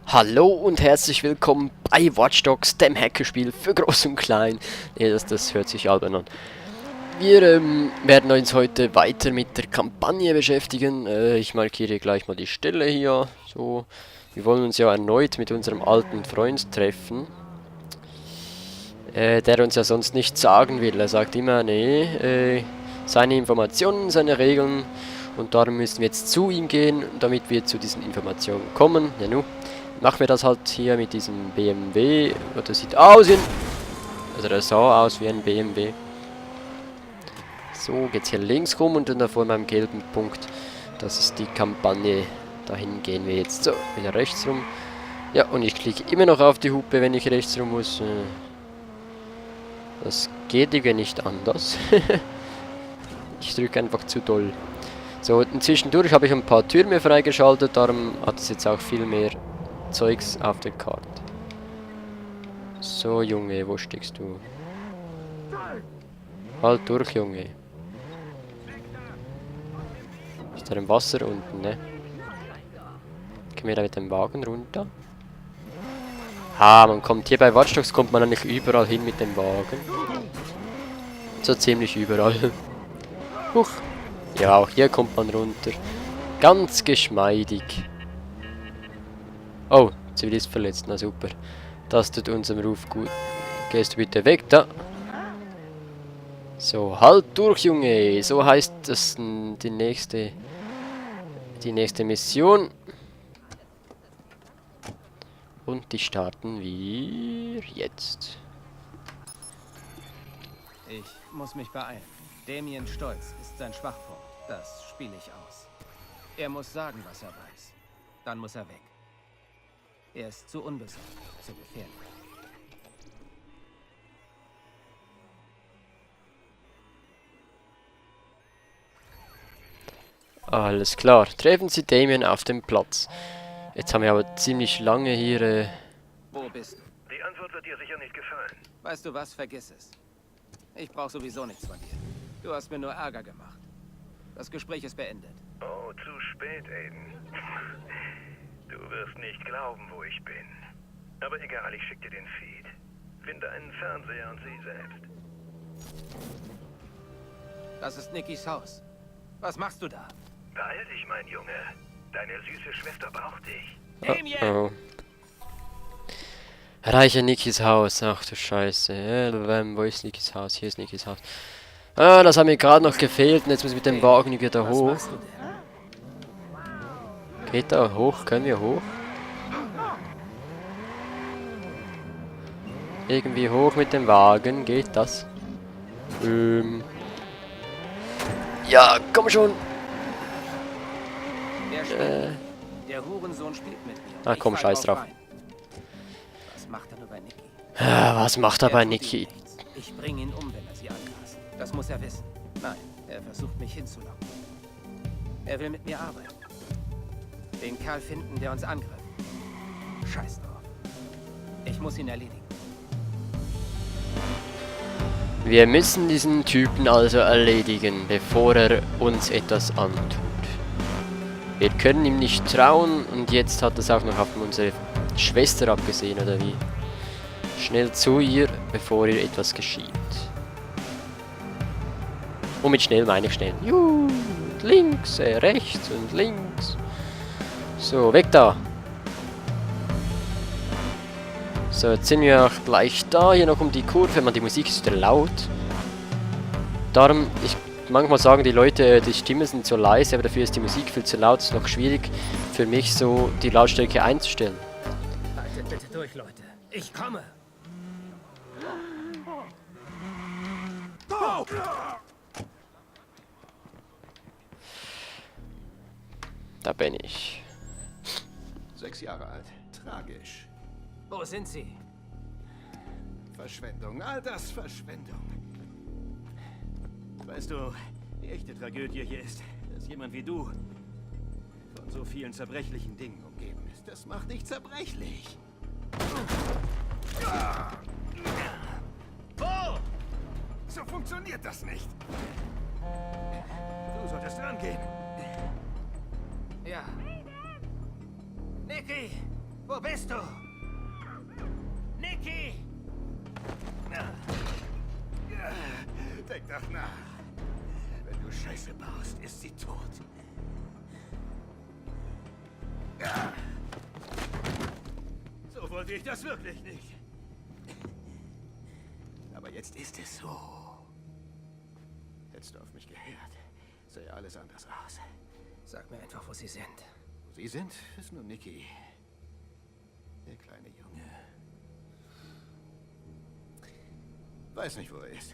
Hallo und herzlich willkommen bei Watch Dogs, dem Hackerspiel für Groß und Klein. Nee, das hört sich albern an. Wir werden uns heute weiter mit der Kampagne beschäftigen. Ich markiere gleich mal die Stelle hier. So, wir wollen uns ja erneut mit unserem alten Freund treffen. Der uns ja sonst nichts sagen will. Er sagt immer, nee, seine Informationen, seine Regeln. Und darum müssen wir jetzt zu ihm gehen, damit wir zu diesen Informationen kommen. Ja, nu. Machen wir das halt hier mit diesem BMW. Oder sieht aus wie ein... Also der sah aus wie ein BMW. So, geht's hier links rum und dann da vor meinem gelben Punkt. Das ist die Kampagne. Dahin gehen wir jetzt. So, wieder rechts rum. Ja, und ich klicke immer noch auf die Hupe, wenn ich rechts rum muss. Das geht irgendwie nicht anders. Ich drücke einfach zu doll. So, und zwischendurch habe ich ein paar Türme freigeschaltet. Darum hat es jetzt auch viel mehr Zeugs auf der Karte. So, Junge, wo steckst du? Halt durch, Junge. Ist da im Wasser unten, ne? Können wir da mit dem Wagen runter? Man kommt hier bei Watch Dogs kommt man eigentlich überall hin mit dem Wagen. So ziemlich überall. Huch. Ja, auch hier kommt man runter. Ganz geschmeidig. Oh, Zivilist verletzt, na super. Das tut unserem Ruf gut. Gehst du bitte weg, da. So, halt durch, Junge. So heißt das die nächste Mission. Und die starten wir jetzt. Ich muss mich beeilen. Damien Stolz ist sein Schwachpunkt. Das spiele ich aus. Er muss sagen, was er weiß. Dann muss er weg. Er ist zu unbesorgt, zu gefährlich. Alles klar. Treffen Sie Damien auf dem Platz. Jetzt haben wir aber ziemlich lange hier... Wo bist du? Die Antwort wird dir sicher nicht gefallen. Weißt du was? Vergiss es. Ich brauche sowieso nichts von dir. Du hast mir nur Ärger gemacht. Das Gespräch ist beendet. Oh, zu spät, Aiden. Du wirst nicht glauben, wo ich bin. Aber egal, ich schick dir den Feed. Finde einen Fernseher und sieh selbst. Das ist Nickys Haus. Was machst du da? Beeil dich, mein Junge. Deine süße Schwester braucht dich. Oh. Reiche Nickys Haus. Ach du Scheiße. Wo ist Nickys Haus? Hier ist Nickys Haus. Das hat mir gerade noch gefehlt. Und jetzt muss ich mit dem Wagen wieder Was hoch. machst du denn? Geht da hoch? Können wir hoch? Irgendwie hoch mit dem Wagen. Geht das? Ja, komm schon. Der spielt. Der Hurensohn spielt mit mir. Komm, Ich fall scheiß drauf. rein. Was macht er nur bei Nicky? Was macht er bei tut ihm Nicky? nichts. Ich bringe ihn um, wenn er sie angreift. Das muss er wissen. Nein, er versucht mich hinzulocken. Er will mit mir arbeiten. Den Kerl finden, der uns angreift. Scheiß drauf. Ich muss ihn erledigen. Wir müssen diesen Typen also erledigen, bevor er uns etwas antut. Wir können ihm nicht trauen und jetzt hat es auch noch auf unsere Schwester abgesehen, oder wie? Schnell zu ihr, bevor ihr etwas geschieht. Und mit schnell meine ich schnell. Juhu, links, rechts und links. So, weg da. So, jetzt sind wir auch gleich da, hier noch um die Kurve. Man, die Musik ist wieder laut. Darum, manchmal sagen die Leute, die Stimmen sind zu leise, aber dafür ist die Musik viel zu laut. Es ist noch schwierig für mich, so die Lautstärke einzustellen. Haltet bitte durch, Leute. Ich komme. Da bin ich. 6 Jahre alt. Tragisch. Wo sind sie? Verschwendung, Altersverschwendung. Weißt du, die echte Tragödie hier ist, dass jemand wie du von so vielen zerbrechlichen Dingen umgeben ist. Das macht dich zerbrechlich. Oh! So funktioniert das nicht. Du solltest rangehen. Ja. Nicky! Wo bist du? Nicky! Denk doch nach. Wenn du Scheiße baust, ist sie tot. So wollte ich das wirklich nicht. Aber jetzt ist es so. Hättest du auf mich gehört, sähe alles anders aus. Sag mir einfach, wo sie sind. Wo sie sind, ist nur Nicky. Der kleine Junge. Weiß nicht, wo er ist.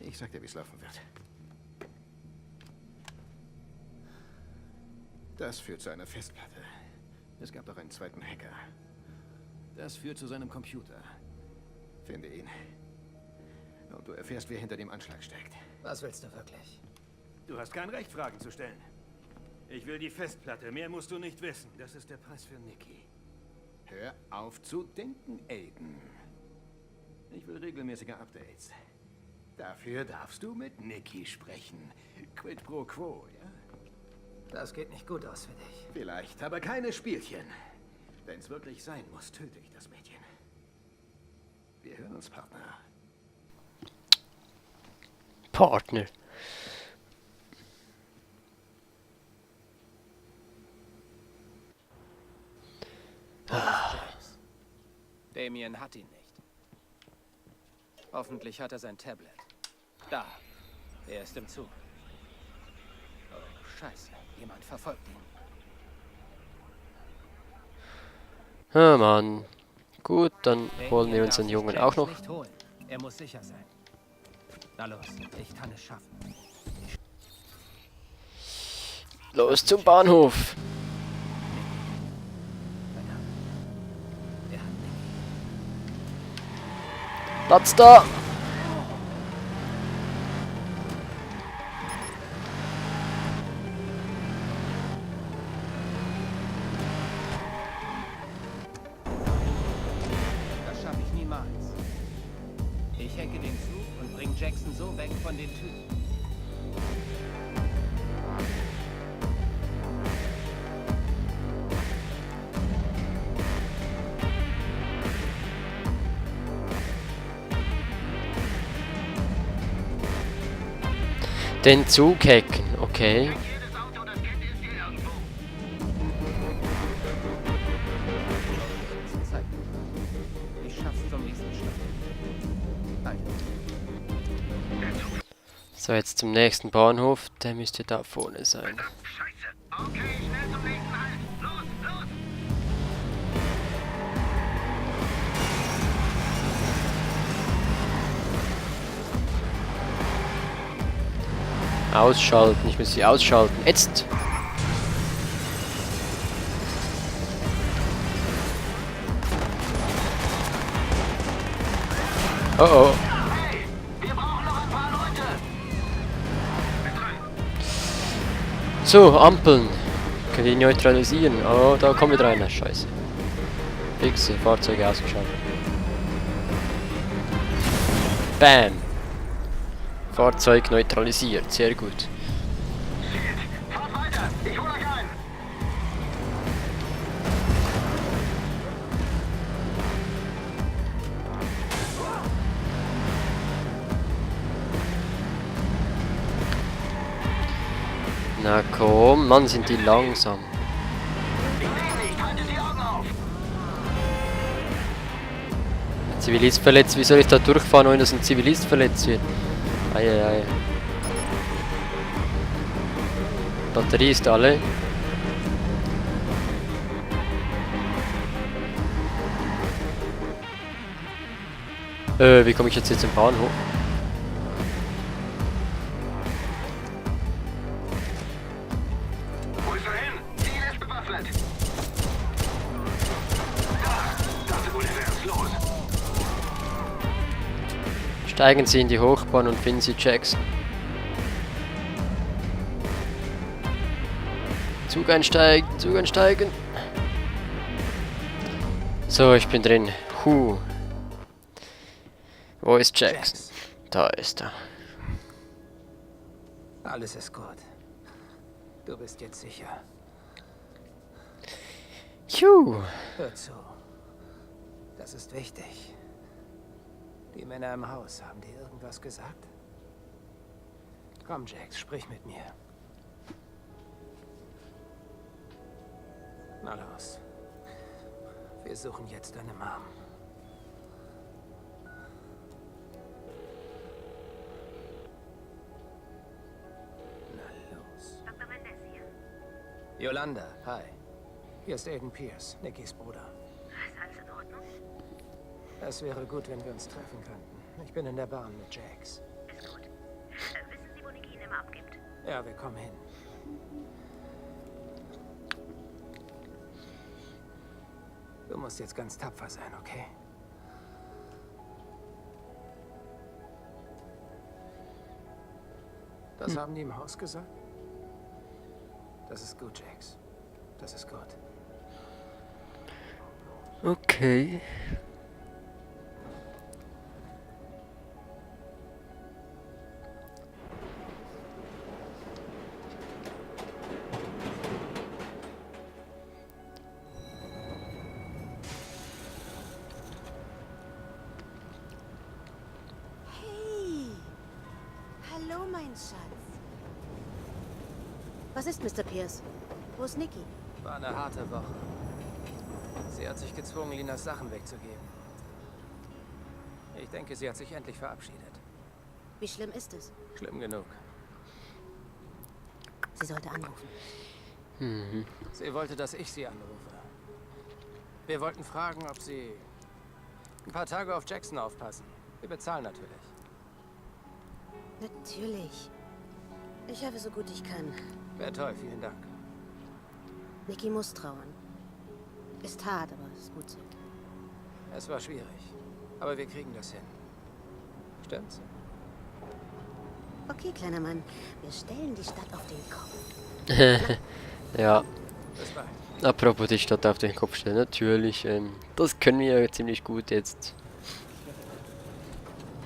Ich sag dir, wie es laufen wird. Das führt zu einer Festplatte. Es gab doch einen zweiten Hacker. Das führt zu seinem Computer. Finde ihn. Und du erfährst, wer hinter dem Anschlag steckt. Was willst du wirklich? Du hast kein Recht, Fragen zu stellen. Ich will die Festplatte. Mehr musst du nicht wissen. Das ist der Preis für Nicky. Hör auf zu denken, Aiden. Ich will regelmäßige Updates. Dafür darfst du mit Nicky sprechen. Quid pro quo, ja? Das geht nicht gut aus für dich. Vielleicht, aber keine Spielchen. Wenn es wirklich sein muss, töte ich das Mädchen. Wir hören uns, Partner. Partner. James. Damien hat ihn nicht. Hoffentlich hat er sein Tablet. Da. Er ist im Zug. Oh, Scheiße. Jemand verfolgt ihn. Ah, Mann. Gut, dann Damien holen wir darf uns den sich Jungen James auch noch. nicht holen. Er muss sicher sein. Na los, ich kann es schaffen. Los zum Bahnhof. Verdammt. Er hat Nicky. Platz da. Das schaffe ich niemals. Ich hacke den Zug und bringe Jackson so weg von den Typen. Den Zug hacken, okay. Zeig mir. Ich schaff's zum nächsten Stopp. Nein. So, jetzt zum nächsten Bahnhof. Der müsste da vorne sein. Scheiße. Okay, schnell zum nächsten Halt. Los, los. Ausschalten, ich muss sie ausschalten. Jetzt! Oh oh. Wir brauchen noch ein paar Leute. So, Ampeln. Können die neutralisieren? Oh, da kommen wir rein. Scheiße. Fixe, Fahrzeuge ausgeschaltet. Bam! Fahrzeug neutralisiert, sehr gut. Fahrt weiter. Ich hole euch ein. Na komm, Mann, sind die langsam. Ich sehe nicht. Haltet die Augen auf. Zivilist verletzt, wie soll ich da durchfahren, ohne dass ein Zivilist verletzt wird? Eieiei. Batterie ist alle. Wie komme ich jetzt im Bahnhof? Wo ist er hin? Ziel ist bewaffnet. Da. Dachte wohl, er wäre los. Steigen Sie in die Hochbahn und finden Sie Jackson. Zug einsteigen, Zug einsteigen. So, ich bin drin. Wo ist Jackson? Da ist er. Alles ist gut. Du bist jetzt sicher. Hör zu. Das ist wichtig. Die Männer im Haus, haben dir irgendwas gesagt? Komm, Jax, sprich mit mir. Na los. Wir suchen jetzt deine Mom. Na los. Dr. Mendez hier. Yolanda, hi. Hier ist Aiden Pierce, Nickys Bruder. Ist alles in Ordnung? Es wäre gut, wenn wir uns treffen könnten. Ich bin in der Bahn mit Jax. Ist gut. Wissen Sie, wo Niki ihn immer abgibt? Ja, wir kommen hin. Du musst jetzt ganz tapfer sein, okay? Das haben die im Haus gesagt? Das ist gut, Jax. Das ist gut. Okay. Hey! Hallo, mein Schatz. Was ist, Mr. Pierce? Wo ist Nikki? War eine harte Woche. Sie hat sich gezwungen, Linas Sachen wegzugeben. Ich denke, sie hat sich endlich verabschiedet. Wie schlimm ist es? Schlimm genug. Sie sollte anrufen. Sie wollte, dass ich sie anrufe. Wir wollten fragen, ob sie ein paar Tage auf Jackson aufpassen. Wir bezahlen natürlich. Natürlich. Ich helfe so gut ich kann. Wäre toll, vielen Dank. Nikki muss trauern. Ist hart, aber ist gut so. Es war schwierig, aber wir kriegen das hin. Stimmt's? Okay, kleiner Mann. Wir stellen die Stadt auf den Kopf. Ja, Bis bald. apropos die Stadt auf den Kopf stellen, natürlich. Das können wir ja ziemlich gut jetzt.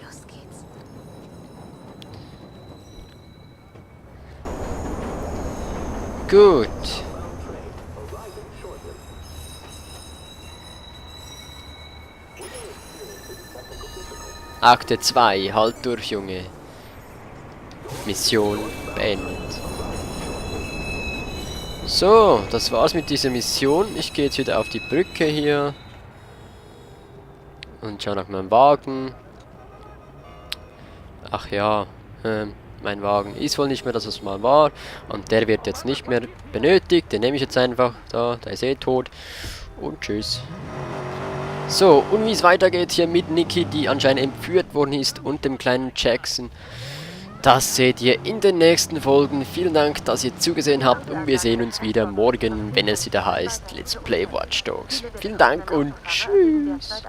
Los geht's. Gut. Akte 2, halt durch, Junge. Mission beendet. So, das war's mit dieser Mission. Ich gehe jetzt wieder auf die Brücke hier. Und schau nach meinem Wagen. Ach ja, mein Wagen ist wohl nicht mehr das, was mal war. Und der wird jetzt nicht mehr benötigt. Den nehme ich jetzt einfach. Da, der ist eh tot. Und tschüss. So, und wie es weitergeht hier mit Nikki, die anscheinend entführt worden ist, und dem kleinen Jackson, das seht ihr in den nächsten Folgen. Vielen Dank, dass ihr zugesehen habt, und wir sehen uns wieder morgen, wenn es wieder heißt Let's Play Watch Dogs. Vielen Dank und tschüss.